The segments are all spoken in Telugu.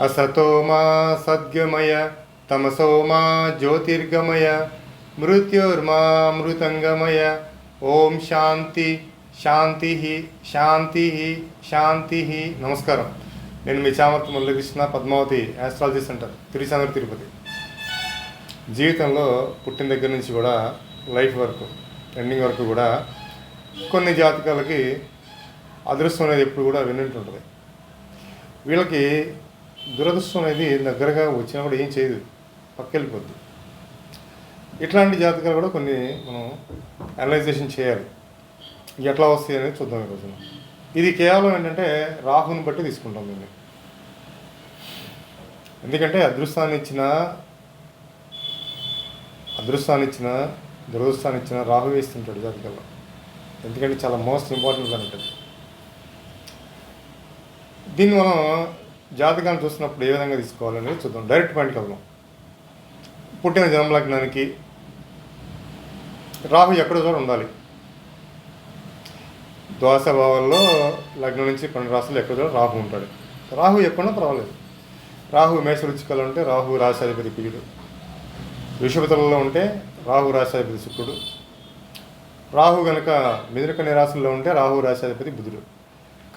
असतो मा सद्गमय तमसो मा ज्योतिर्गमय मृत्युर्मा मृतंगमय ఓం శాంతి శాంతి శాంతి శాంతి. నమస్కారం. నేను మీ చామర్తి కృష్ణ, పద్మావతి ఆస్ట్రాలజీ సెంటర్, తిరుపతి. జీవితంలో పుట్టిన దగ్గర నుంచి కూడా లైఫ్ వరకు ఎండింగ్ వరకు కూడా కొన్ని జాతకాలకి అదృష్టం అనేది ఎప్పుడు కూడా వింటుంటుంది. వీళ్ళకి దురదృష్టం అనేది దగ్గరగా వచ్చినా కూడా ఏం చేయదు, పక్కెళ్ళిపోద్ది. ఇట్లాంటి జాతకాలు కూడా కొన్ని మనం అనలైజేషన్ చేయాలి. ఎట్లా వస్తాయి అనేది చూద్దాం ఈ రోజున. ఇది కేవలం ఏంటంటే రాహుని బట్టి తీసుకుంటాం దీన్ని. ఎందుకంటే అదృష్టాన్ని ఇచ్చిన దురదృష్టాన్ని ఇచ్చిన రాహు వేస్తుంటాడు జాతకాల్లో. ఎందుకంటే చాలా మోస్ట్ ఇంపార్టెంట్ ఉంటుంది. దీన్ని మనం జాతకాన్ని చూసినప్పుడు ఏ విధంగా తీసుకోవాలనేది చూద్దాం. డైరెక్ట్ పాయింట్కి వెళ్దాం. పుట్టిన జన్మలగ్నానికి రాహు ఎక్కడో చోట ఉండాలి. ద్వాదశ భావంలో లగ్నం నుంచి 12 రాశులు ఎక్కడో చోట రాహు ఉంటాడు. రాహు ఎక్కడో పర్వాలేదు. రాహు మేష వృచ్చికలో ఉంటే రాహు రాశాధిపతి కుజుడు, వృషభతులలో ఉంటే రాహు రాశాధిపతి శుక్రుడు, రాహు కనుక మిథున రాశుల్లో ఉంటే రాహు రాశాధిపతి బుధుడు,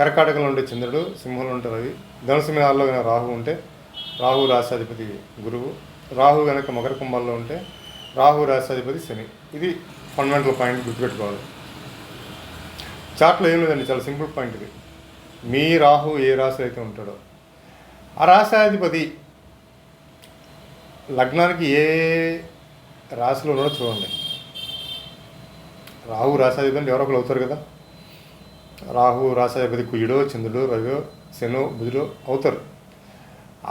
కర్కాటకంలో ఉంటే చంద్రుడు, సింహంలో ఉంటే రవి, ధనుసు మీనాల్లో కనుక రాహు ఉంటే రాహు రాశాధిపతి గురువు, రాహు కనుక మకర కుంభాల్లో ఉంటే రాహు రాశాధిపతి శని. ఇది ఫండమెంటల్ పాయింట్, గుర్తుపెట్టుకోవాలి. చార్ట్లో ఏం లేదండి, చాలా సింపుల్ పాయింట్ ఇది. మీ రాహు ఏ రాశి అయితే ఉంటాడో ఆ రాశాధిపతి లగ్నానికి ఏ రాశిలో ఉన్నాడో చూడండి. రాహు రాశాధిపతి అంటే ఎవరో ఒకరు అవుతారు కదా. రాహు రాశాధిపతి కుజుడో, చంద్రుడో, రవియో, శనో, బుధుడో అవుతారు.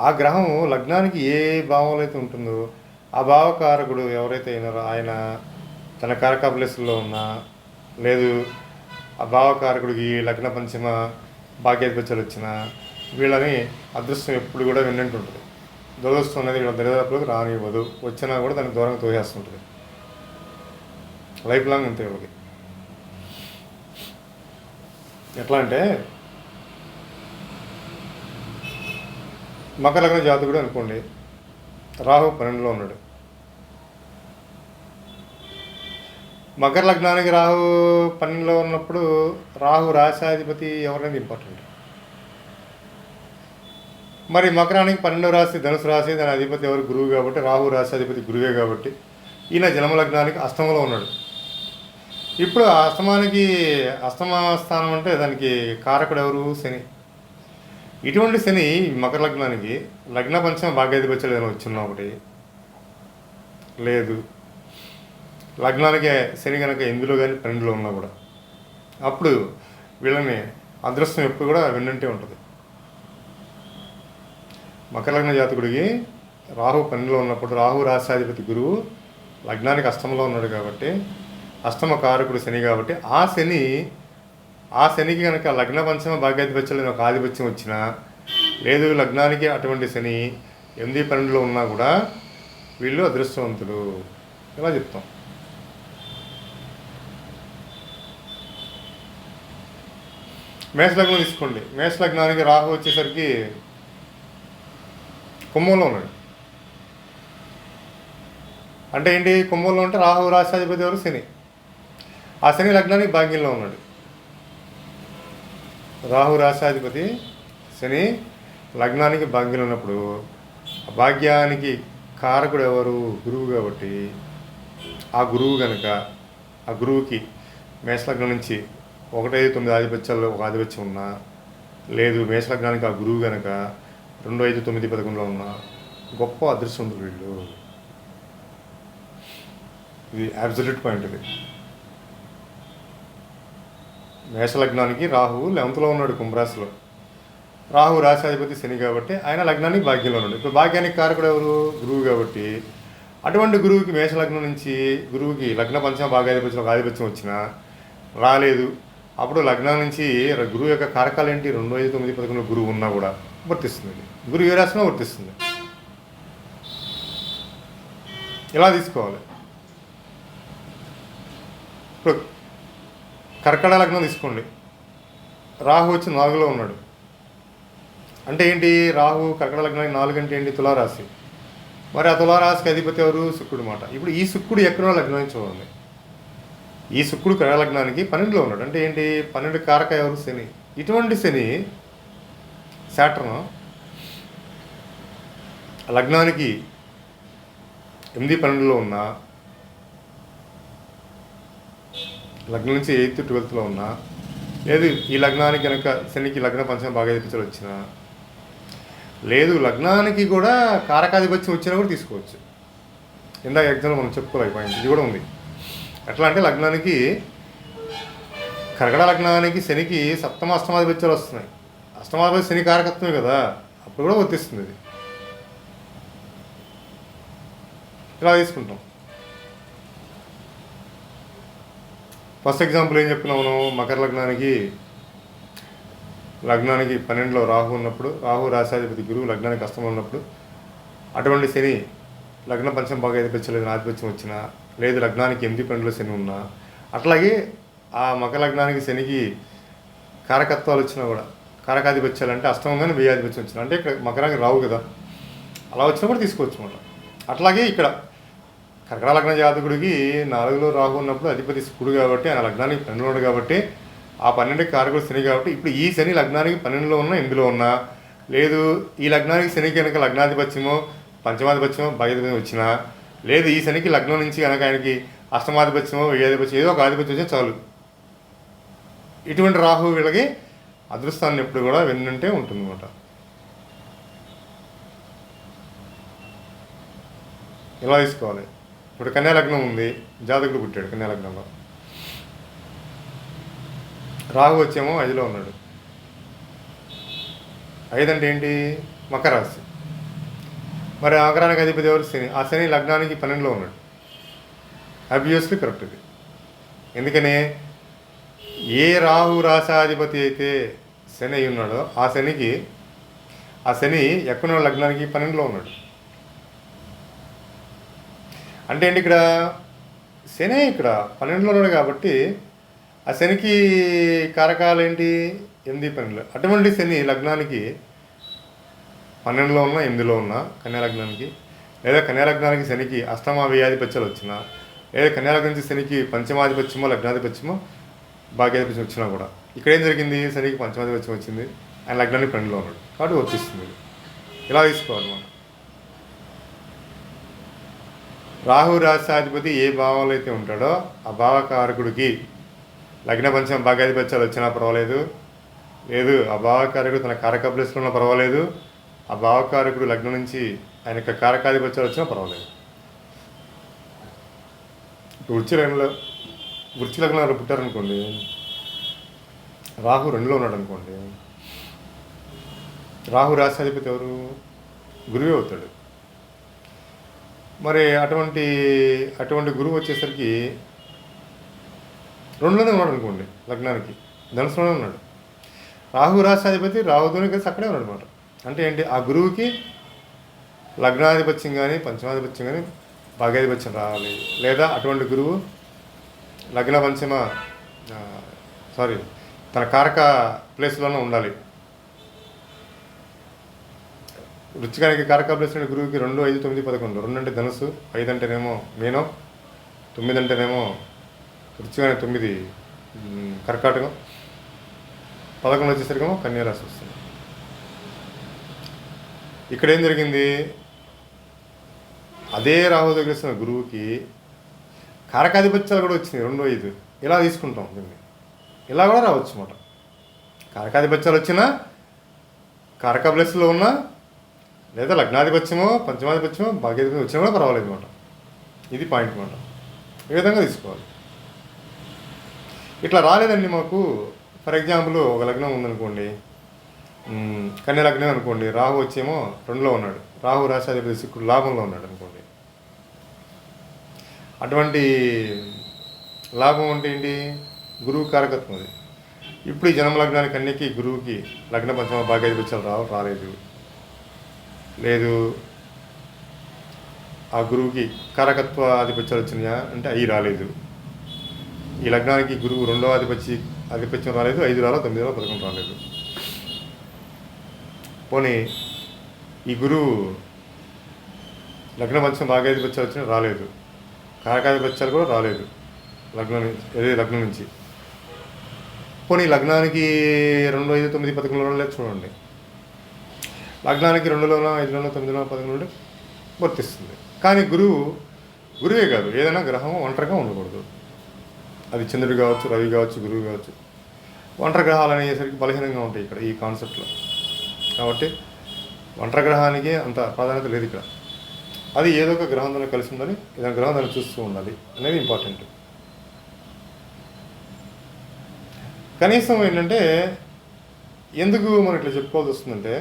ఆ గ్రహం లగ్నానికి ఏ భావంలో అయితే ఉంటుందో ఆ భావకారకుడు ఎవరైతే అయినారో ఆయన తన కారక ప్లేసుల్లో ఉన్నా, లేదు ఆ భావకారకుడికి లగ్న పంచమ భాగ్యాధిపత్యాలు వచ్చినా వీళ్ళని అదృష్టం ఎప్పుడు కూడా విన్నట్టుంటుంది. దురదృష్టం అనేది వీళ్ళ దరిదాపులకు రానివ్వదు. వచ్చినా కూడా దానికి దూరంగా తోసేస్తుంటుంది. లైఫ్ లాంగ్ అంతే వీళ్ళకి. ఎట్లా అంటే మకర లగ్న జాతకుడు అనుకోండి, రాహు 12లో ఉన్నాడు. మకర లగ్నానికి రాహు 12లో ఉన్నప్పుడు రాహు రాశాధిపతి ఎవరైనా ఇంపార్టెంట్. మరి మకరానికి 12వ రాశి ధనుసు రాశి, దాని అధిపతి ఎవరు? గురువు. కాబట్టి రాహు రాశాధిపతి గురువే. కాబట్టి ఈయన జన్మలగ్నానికి అష్టమంలో ఉన్నాడు. ఇప్పుడు అష్టమ స్థానం అంటే దానికి కారకుడు ఎవరు? శని. ఇటువంటి శని మకర లగ్నానికి లగ్న పంచమ భాగ్యాధిపత్యాలు ఏదైనా వచ్చిన్నా ఒకటి, లేదు లగ్నానికి శని కనుక ఎందులో కానీ 12లో ఉన్నా కూడా అప్పుడు వీళ్ళని అదృష్టం ఎప్పుడు కూడా వెన్నంటే ఉంటుంది. మకర లగ్న జాతకుడికి రాహు 12లో ఉన్నప్పుడు రాహు రాశాధిపతి గురువు లగ్నానికి అష్టమంలో ఉన్నాడు. కాబట్టి అష్టమ కారకుడు శని. కాబట్టి ఆ శనికి కనుక లగ్న పంచమ భాగ్యాధిపత్యాలు ఒక ఆధిపత్యం వచ్చినా, లేదు లగ్నానికి అటువంటి శని 8, 12లో ఉన్నా కూడా వీళ్ళు అదృష్టవంతులు. ఇలా చెప్తాం. మేషలగ్నం తీసుకోండి. మేషలగ్నానికి రాహు వచ్చేసరికి కుంభంలో ఉన్నాడు. అంటే ఏంటి? కుంభంలో ఉంటే రాహు రాశాధిపతి ఎవరు? శని. ఆ శని లగ్నానికి భాగ్యంలో ఉన్నాడు. రాహు రాశాధిపతి శని లగ్నానికి భాగ్యంలో ఉన్నప్పుడు భాగ్యానికి కారకుడు ఎవరు? గురువు. కాబట్టి ఆ గురువు కనుక ఆ గురువుకి మేషలగ్నం నుంచి 1, 9 ఆధిపత్యాల్లో ఒక ఆధిపత్యం ఉన్నా, లేదు మేషలగ్నానికి ఆ గురువు కనుక 2, 5, 9, 11లో ఉన్నా గొప్ప అదృష్టవంతులు వీళ్ళు. ఇది అబ్సల్యూట్ పాయింట్. ఇది మేషలగ్నానికి రాహు 11థలో ఉన్నాడు కుంభరాశిలో. రాహు రాశాధిపతి శని కాబట్టి ఆయన లగ్నానికి భాగ్యంలో ఉన్నాడు. ఇప్పుడు భాగ్యానికి కారకుడు ఎవరు? గురువు. కాబట్టి అటువంటి గురువుకి మేషలగ్నం నుంచి గురువుకి లగ్న పంచమ భాగ్యాధిపత్యం ఒక ఆధిపత్యం వచ్చినా రాలేదు. అప్పుడు లగ్నం నుంచి గురువు యొక్క కారకాలు ఏంటి? 2, 5, 9, 11 గురువు ఉన్నా కూడా వర్తిస్తుంది. గురువు ఏ రాశిలో వర్తిస్తుంది. ఇలా తీసుకోవాలి. ఇప్పుడు కర్కాటక లగ్నం తీసుకోండి. రాహు వచ్చి 4లో ఉన్నాడు. అంటే ఏంటి, రాహు కర్కట లగ్నానికి 4 అంటే ఏంటి, తులారాశి. మరి ఆ తులారాశికి అధిపతి ఎవరు, శుక్రుడు మాట. ఇప్పుడు ఈ శుక్రుడు ఎక్కడో లగ్నం చూడండి, ఈ శుక్రుడు కర్కట లగ్నానికి 12లో ఉన్నాడు. అంటే ఏంటి, 12 కారక ఎవరు, శని. ఇటువంటి శని శాటర్న్ లగ్నానికి 8, 12లో ఉన్నా, లగ్నం నుంచి 8th, 12thలో ఉన్నా, లేదు ఈ లగ్నానికి కనుక శనికి లగ్న పంచమ భాగాధిపత్యాలు వచ్చినా, లేదు లగ్నానికి కూడా కారకాధిపత్యం వచ్చినా కూడా తీసుకోవచ్చు. ఇందాక ఎగ్జాంపుల్ మనం చెప్పుకోవాలి పాయింట్, ఇది కూడా ఉంది. ఎట్లా అంటే లగ్నానికి కర్కట లగ్నానికి శనికి సప్తమ అష్టమాధిపత్యాలు వస్తున్నాయి. అష్టమాధిపతి శని కారకత్వమే కదా, అప్పుడు కూడా వర్తిస్తుంది ఇది. ఇలా తీసుకుంటాం. ఫస్ట్ ఎగ్జాంపుల్ ఏం చెప్పుకున్నాము, మకర లగ్నానికి 12లో రాహు ఉన్నప్పుడు, రాహు రాశాధిపతి గురువు లగ్నానికి అష్టమం ఉన్నప్పుడు, అటువంటి శని లగ్న పంచమ భాగాధిపత్యం లేదు ఆధిపత్యం వచ్చినా, లేదు లగ్నానికి 8, 12లో శని ఉన్నా, అట్లాగే ఆ మకర లగ్నానికి శనికి కారకత్వాలు వచ్చినా కూడా, కారకాధిపత్యాలు అంటే అష్టమం కానీ వ్యయాధిపత్యం వచ్చినా, అంటే ఇక్కడ మకరానికి రావు కదా, అలా వచ్చినా కూడా తీసుకోవచ్చు అన్నమాట. అట్లాగే ఇక్కడ కర్కట లగ్న జాతకుడికి 4లో రాహు ఉన్నప్పుడు అధిపతి శుక్రుడు కాబట్టి, ఆయన లగ్నానికి 12 కాబట్టి, ఆ 12 కారకుడు శని కాబట్టి, ఇప్పుడు ఈ శని లగ్నానికి 12లో ఉన్నా, 8లో ఉన్నా, లేదు ఈ లగ్నానికి శనికి కనుక లగ్నాధిపత్యమో పంచమాధిపత్యమో భాగ్యాధిపత్యం వచ్చినా, లేదు ఈ శనికి లగ్నం నుంచి కనుక ఆయనకి అష్టమాధిపత్యమో వ్యయాధిపత్యం ఏదో ఒక ఆధిపత్యం వచ్చే చాలు, ఇటువంటి రాహు వీళ్ళకి అదృష్టాన్ని ఎప్పుడు కూడా వెన్నంటే ఉంటుందన్నమాట. ఇలా తీసుకోవాలి. ఇప్పుడు కన్యా లగ్నం ఉంది, జాతకుడు పుట్టాడు కన్యా లగ్నంలో, రాహు వచ్చేమో 5లో ఉన్నాడు. 5 అంటే ఏంటి, మకర రాశి. మరి మకరానికి అధిపతి ఎవరు, శని. ఆ శని లగ్నానికి 12లో ఉన్నాడు. అబ్వియస్లీ కరెక్ట్ ఇది. ఎందుకని, ఏ రాహు రాశాధిపతి అయితే శని అయి ఉన్నాడో ఆ శని ఎక్కడో లగ్నానికి 12లో ఉన్నాడు. అంటే ఏంటి, ఇక్కడ శని ఇక్కడ 12లో ఉన్నాడు కాబట్టి ఆ శనికి కారకాలు ఏంటి, 8, 12. అటువంటి శని లగ్నానికి 12లో ఉన్నా, 8లో ఉన్నా కన్యా లగ్నానికి, లేదా కన్యా లగ్నానికి శనికి అష్టమ వ్యయాధిపత్యాలు వచ్చినా, లేదా కన్యా లగ్నం నుంచి శనికి పంచమాధిపత్యమో లగ్నాధిపత్యమో భాగ్యాధిపత్యం వచ్చినా కూడా, ఇక్కడ ఏం జరిగింది, శనికి పంచమాధిపత్యం వచ్చింది, ఆయన లగ్నానికి 12లో ఉన్నాడు కాబట్టి వర్తిస్తుంది. ఇలా తీసుకోవాలి మనం. రాహు రాశాధిపతి ఏ భావంలో అయితే ఉంటాడో ఆ భావకారకుడికి లగ్న పంచమ భాగ్యాధిపత్యాలు వచ్చినా పర్వాలేదు, లేదు ఆ భావకారకుడు తన కారక ప్లేస్లో ఉన్నా పర్వాలేదు, ఆ భావకారకుడు లగ్నం నుంచి ఆయన యొక్క కారకాధిపత్యాలు వచ్చినా పర్వాలేదు. వృశ్చిక లగ్నంలో పుట్టారనుకోండి, రాహు 2లో ఉన్నాడు అనుకోండి, రాహు రాశాధిపతి ఎవరు, గురువే అవుతాడు. మరి అటువంటి గురువు వచ్చేసరికి 2లోనే ఉన్నాడు అనుకోండి, లగ్నానికి ధనుసులోనే ఉన్నాడు. రాహు రాశాధిపతి రాహుతోనే కలిసి అక్కడే ఉన్నాడు అనమాట. అంటే ఏంటి, ఆ గురువుకి లగ్నాధిపత్యం కానీ పంచమాధిపత్యం కానీ భాగ్యాధిపత్యం రావాలి, లేదా అటువంటి గురువు లగ్న పంచమ తన కారక ప్లేస్లోనే ఉండాలి. వృశ్చికానికి కారక ప్లేస్ గురువుకి 2, 5, 9, 11. 2 అంటే ధనుసు, 5 అంటేనేమో మీనం, 9 అంటేనేమో వృశ్చికానికి 9 కర్కాటకం, 11 వచ్చేసరికేమో కన్యా రాశి వస్తుంది. ఇక్కడ ఏం జరిగింది, అదే రాహు దగ్గర వస్తున్న గురువుకి కారకాధిపత్యాలు కూడా వచ్చినాయి 2, 5. ఇలా తీసుకుంటాం దీన్ని, ఇలా కూడా రావచ్చు అన్నమాట. కారకాధిపత్యాలు వచ్చినా, కారక ప్లేస్లో ఉన్నా, లేదా లగ్నాధిపత్యమో పంచమాధిపత్యమో భాగ్యాధిపత్యం వచ్చినా కూడా పర్వాలేదు అన్నమాట. ఇది పాయింట్ అన్నమాట. ఈ విధంగా తీసుకోవాలి. ఇట్లా రాలేదండి మాకు, ఫర్ ఎగ్జాంపుల్ ఒక లగ్నం ఉందనుకోండి, కన్యా లగ్నం అనుకోండి, రాహు వచ్చేమో 2లో ఉన్నాడు, రాహు రాశాధిపతి శుక్రుడు లాభంలో ఉన్నాడు అనుకోండి. అటువంటి లాభం అంటే ఏంటి, గురువు కారకత్వం అది. ఇప్పుడు ఈ జన్మ లగ్నానికి కన్యకి గురువుకి లగ్న పంచమ భాగ్యాధిపత్యాలు రాలేదు, లేదు ఆ గురువుకి కారకత్వ ఆధిపత్యాలు వచ్చినాయా అంటే అవి రాలేదు. ఈ లగ్నానికి గురువు 2వ ఆధిపత్యం రాలేదు, 5 రాలేదు, 9 రాలేదు, 11 రాలేదు. పోనీ ఈ గురువు లగ్న పంచం భాగ్యాధిపత్యాలు వచ్చినా రాలేదు, కారకాధిపత్యాలు కూడా రాలేదు లగ్నం నుంచి. పోనీ లగ్నానికి 2, 5, 9, 11 లేదు చూడండి, లగ్నానికి 2లోనో 5లోనో 9లోనో 11 వర్తిస్తుంది. కానీ గురువే కాదు, ఏదైనా గ్రహం ఒంటరిగా ఉండకూడదు. అది చంద్రుడు కావచ్చు, రవి కావచ్చు, గురువు కావచ్చు. ఒంటరి గ్రహాలు అనేసరికి బలహీనంగా ఉంటాయి ఇక్కడ ఈ కాన్సెప్ట్లో. కాబట్టి ఒంటరి గ్రహానికి అంత ప్రాధాన్యత లేదు ఇక్కడ. అది ఏదో ఒక గ్రహంతో కలిసి ఉందని, ఏదైనా గ్రహం దాన్ని చూస్తూ ఉండాలి అనేది ఇంపార్టెంట్. కనీసం ఏంటంటే ఎందుకు మనం ఇట్లా చెప్పుకోవాల్సి వస్తుందంటే,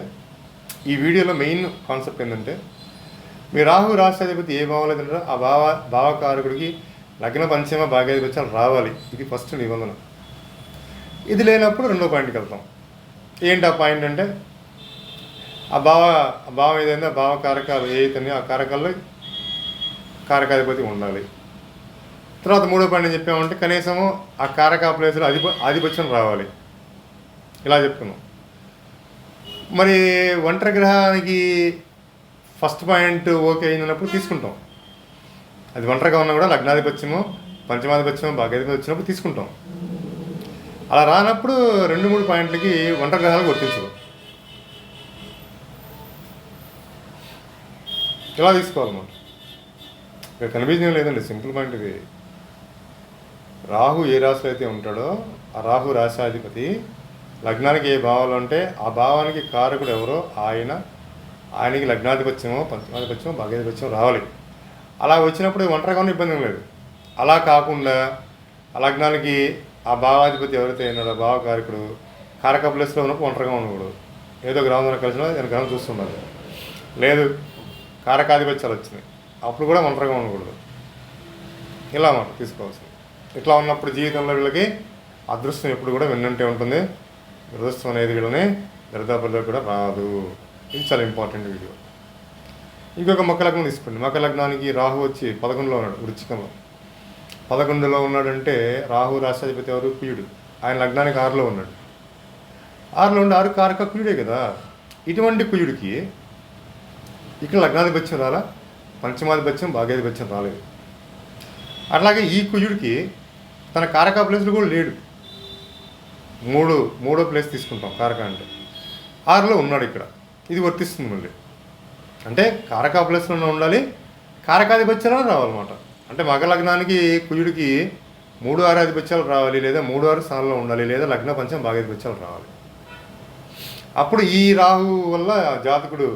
ఈ వీడియోలో మెయిన్ కాన్సెప్ట్ ఏంటంటే, మీ రాహు రాష్ట్రాధిపతి ఏ భావం లేదంటే ఆ భావకారకుడికి లగ్న పంచమ భాగ్యాధిపత్యాలు రావాలి. ఇది ఫస్ట్ నిబంధన. ఇది లేనప్పుడు రెండో పాయింట్కి వెళ్తాం. ఏంటి ఆ పాయింట్ అంటే, ఆ భావం ఏదైనా భావ కారకాలు ఏదైతే ఆ కారకాల్లో కారకాధిపతి ఉండాలి. తర్వాత మూడో పాయింట్ చెప్పామంటే కనీసము ఆ కారక ప్లేస్లో ఆధిపత్యం రావాలి. ఇలా చెప్తున్నాం. మరి ఒంటరి గ్రహానికి ఫస్ట్ పాయింట్ ఓకే అయినప్పుడు తీసుకుంటాం. అది ఒంటరిగా ఉన్నా కూడా లగ్నాధిపత్యము, పంచమాధిపత్యము, భాగ్యాధిపత్యం వచ్చినప్పుడు తీసుకుంటాం. అలా రానప్పుడు 2-3 పాయింట్లకి ఒంటరి గ్రహాలకు వర్తించదు. ఇలా తీసుకోవాలన్నమాట. ఇక్కడ కనిపించడం లేదండి, సింపుల్ పాయింట్ ఇది. రాహు ఏ రాశిలో అయితే ఉంటాడో ఆ రాహు రాశాధిపతి లగ్నానికి ఏ భావాలు ఉంటే ఆ భావానికి కారకుడు ఎవరో ఆయనకి లగ్నాధిపత్యమో, పంచమాధిపత్యమో, భాగ్యాధిపత్యం రావాలి. అలా వచ్చినప్పుడు ఒంటరిగా ఉన్న ఇబ్బంది లేదు. అలా కాకుండా ఆ లగ్నానికి ఆ భావాధిపతి ఎవరైతే అయినాడో భావకారకుడు కారక ప్లేస్లో ఉన్నప్పుడు ఒంటరిగా ఉండకూడదు. ఏదో గ్రహంలో కలిసినా నేను గ్రహం చూస్తుండాలి. లేదు కారకాధిపత్యాలు వచ్చినాయి అప్పుడు కూడా ఒంటరిగా ఉండకూడదు. ఇలా మాట తీసుకోవాల్సింది. ఇట్లా ఉన్నప్పుడు జీవితంలో వీళ్ళకి అదృష్టం ఎప్పుడు కూడా వెన్నంటే ఉంటుంది. దురదృష్టం అనేది వీళ్ళని దరిదాపుల్లో కూడా రాదు. ఇది చాలా ఇంపార్టెంట్ వీడియో. ఇంకొక మకర లగ్నం తీసుకోండి. మకర లగ్నానికి రాహు వచ్చి 11లో ఉన్నాడు, వృశ్చికంలో. 11లో ఉన్నాడంటే రాహు రాష్ట్రాధిపతి ఎవరు? కుయుడు. ఆయన లగ్నానికి 6లో ఉన్నాడు. 6లో ఉండి 6 కారక కుయుడే కదా. ఇటువంటి కుయుడికి ఇక్కడ లగ్నాధిపత్యం రాలా, పంచమాధిపత్యం, భాగ్యాధిపత్యం రాలేదు. అట్లాగే ఈ కుయుడికి తన కారక ప్లేస్లో కూడా లేడు. మూడో ప్లేస్ తీసుకుంటాం కారక అంటే. 6లో ఉన్నాడు ఇక్కడ. ఇది వర్తిస్తుంది మళ్ళీ. అంటే కారక ప్లేస్లో ఉండాలి, కారకాధిపత్యాలు రావాలన్నమాట. అంటే మకర లగ్నానికి కుయుడికి 3-6 ఆధిపత్యాలు రావాలి, లేదా 3-6 స్థానంలో ఉండాలి, లేదా లగ్న పంచం భాగ్యాధిపత్యాలు రావాలి. అప్పుడు ఈ రాహు వల్ల జాతకుడు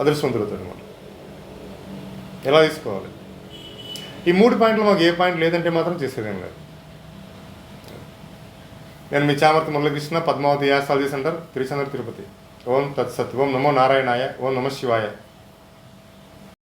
అదృష్టవంతుడవుతాడు అనమాట. ఎలా తీసుకోవాలి? ఈ 3 పాయింట్లు మాకు ఏ పాయింట్ లేదంటే మాత్రం చేసేదేం లేదు. నేను మీ చామర్తి మురళీకృష్ణ, పద్మావతి ఆస్ట్రాలజీ సెంటర్, తిరుపతి. ఓం తత్సత్. ఓం నమో నారాయణాయ. ఓం నమ శివాయ.